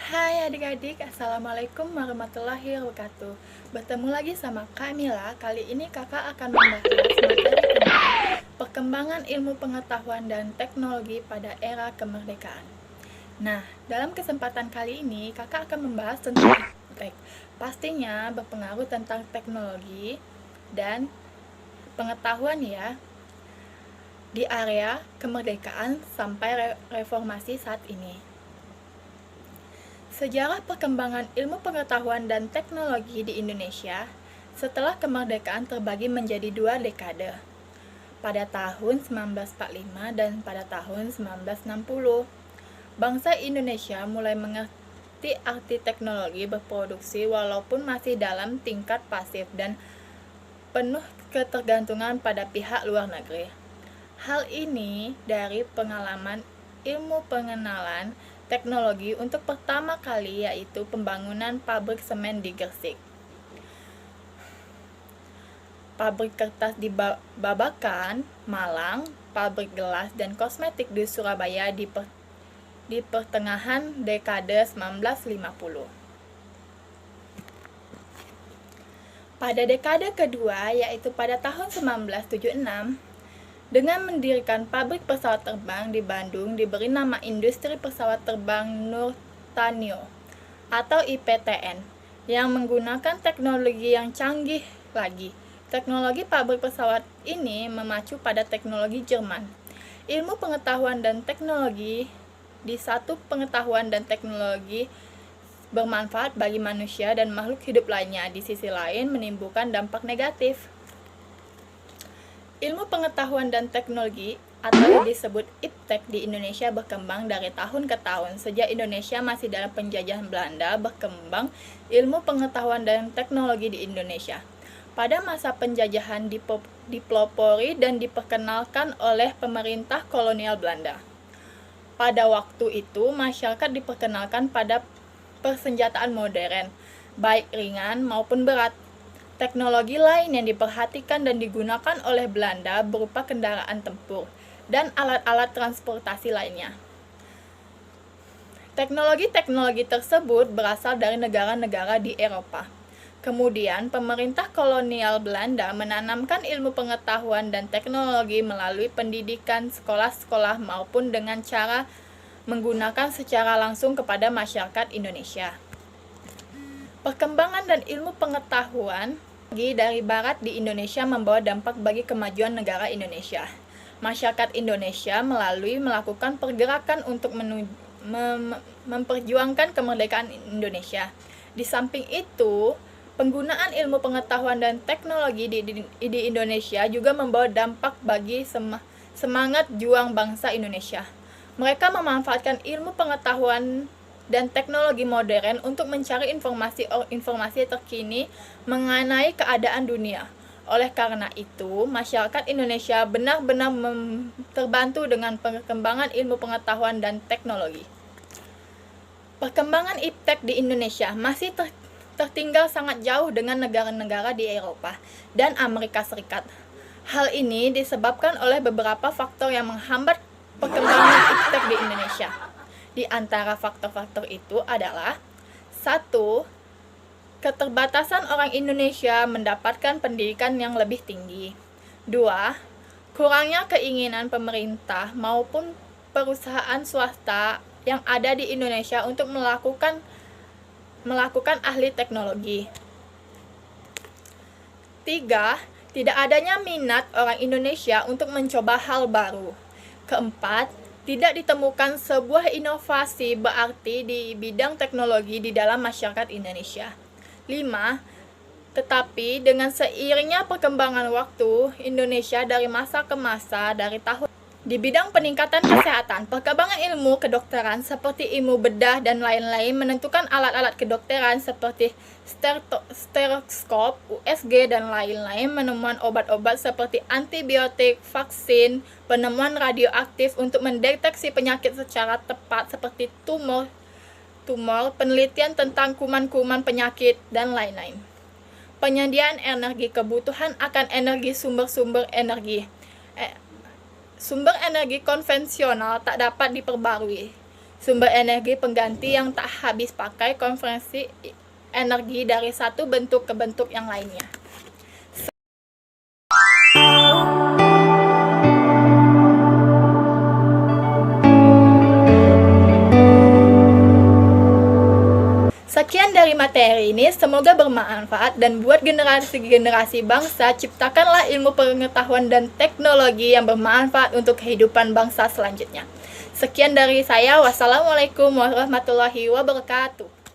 Hai adik-adik, Assalamualaikum warahmatullahi wabarakatuh. Bertemu lagi sama Kamila. Kali ini kakak akan membahas materi tentang perkembangan ilmu pengetahuan dan teknologi pada era kemerdekaan. Nah, dalam kesempatan kali ini kakak akan membahas tentang iptek. Pastinya berpengaruh tentang teknologi dan pengetahuan ya, di area kemerdekaan sampai reformasi saat ini. Sejarah perkembangan ilmu pengetahuan dan teknologi di Indonesia setelah kemerdekaan terbagi menjadi dua dekade, pada tahun 1945 dan pada tahun 1960. Bangsa Indonesia mulai mengerti arti teknologi berproduksi walaupun masih dalam tingkat pasif dan penuh ketergantungan pada pihak luar negeri. Hal ini dari pengalaman ilmu pengenalan teknologi untuk pertama kali, yaitu pembangunan pabrik semen di Gresik, pabrik kertas di Babakan, Malang, pabrik gelas dan kosmetik di Surabaya di pertengahan dekade 1950. Pada dekade kedua, yaitu pada tahun 1976, dengan mendirikan pabrik pesawat terbang di Bandung diberi nama Industri Pesawat Terbang Nurtanio atau IPTN yang menggunakan teknologi yang canggih lagi. Teknologi pabrik pesawat ini memacu pada teknologi Jerman. Ilmu pengetahuan dan teknologi di satu pengetahuan dan teknologi bermanfaat bagi manusia dan makhluk hidup lainnya, di sisi lain menimbulkan dampak negatif. Ilmu pengetahuan dan teknologi atau disebut iptek di Indonesia berkembang dari tahun ke tahun. Sejak Indonesia masih dalam penjajahan Belanda, berkembang ilmu pengetahuan dan teknologi di Indonesia. Pada masa penjajahan dipelopori dan diperkenalkan oleh pemerintah kolonial Belanda. Pada waktu itu, masyarakat diperkenalkan pada persenjataan modern, baik ringan maupun berat. Teknologi lain yang diperhatikan dan digunakan oleh Belanda berupa kendaraan tempur dan alat-alat transportasi lainnya. Teknologi-teknologi tersebut berasal dari negara-negara di Eropa. Kemudian, pemerintah kolonial Belanda menanamkan ilmu pengetahuan dan teknologi melalui pendidikan sekolah-sekolah maupun dengan cara menggunakan secara langsung kepada masyarakat Indonesia. Perkembangan dan ilmu pengetahuan dari Barat di Indonesia membawa dampak bagi kemajuan negara Indonesia. Masyarakat Indonesia melakukan pergerakan untuk memperjuangkan kemerdekaan Indonesia. Di samping itu, penggunaan ilmu pengetahuan dan teknologi di Indonesia juga membawa dampak bagi semangat juang bangsa Indonesia. Mereka memanfaatkan ilmu pengetahuan dan teknologi modern untuk mencari informasi terkini mengenai keadaan dunia. Oleh karena itu, masyarakat Indonesia benar-benar terbantu dengan perkembangan ilmu pengetahuan dan teknologi. Perkembangan iptek di Indonesia masih tertinggal sangat jauh dengan negara-negara di Eropa dan Amerika Serikat. Hal ini disebabkan oleh beberapa faktor yang menghambat perkembangan iptek di Indonesia. Di antara faktor-faktor itu adalah: 1. Keterbatasan orang Indonesia mendapatkan pendidikan yang lebih tinggi. 2. Kurangnya keinginan pemerintah maupun perusahaan swasta yang ada di Indonesia untuk melakukan ahli teknologi. 3. Tidak adanya minat orang Indonesia untuk mencoba hal baru. 4. Tidak ditemukan sebuah inovasi berarti di bidang teknologi di dalam masyarakat Indonesia. 5. Tetapi dengan seiringnya perkembangan waktu Indonesia dari masa ke masa, dari tahun di bidang peningkatan kesehatan, perkembangan ilmu kedokteran seperti ilmu bedah dan lain-lain menentukan alat-alat kedokteran seperti stetoskop, USG dan lain-lain, penemuan obat-obat seperti antibiotik, vaksin, penemuan radioaktif untuk mendeteksi penyakit secara tepat seperti tumor, penelitian tentang kuman-kuman penyakit dan lain-lain. Penyediaan energi, kebutuhan akan energi sumber-sumber energi. Sumber energi konvensional tak dapat diperbarui. sumber energi pengganti yang tak habis pakai, konversi energi dari satu bentuk ke bentuk yang lainnya. Sekian dari materi ini, semoga bermanfaat dan buat generasi-generasi bangsa, ciptakanlah ilmu pengetahuan dan teknologi yang bermanfaat untuk kehidupan bangsa selanjutnya. Sekian dari saya, wassalamualaikum warahmatullahi wabarakatuh.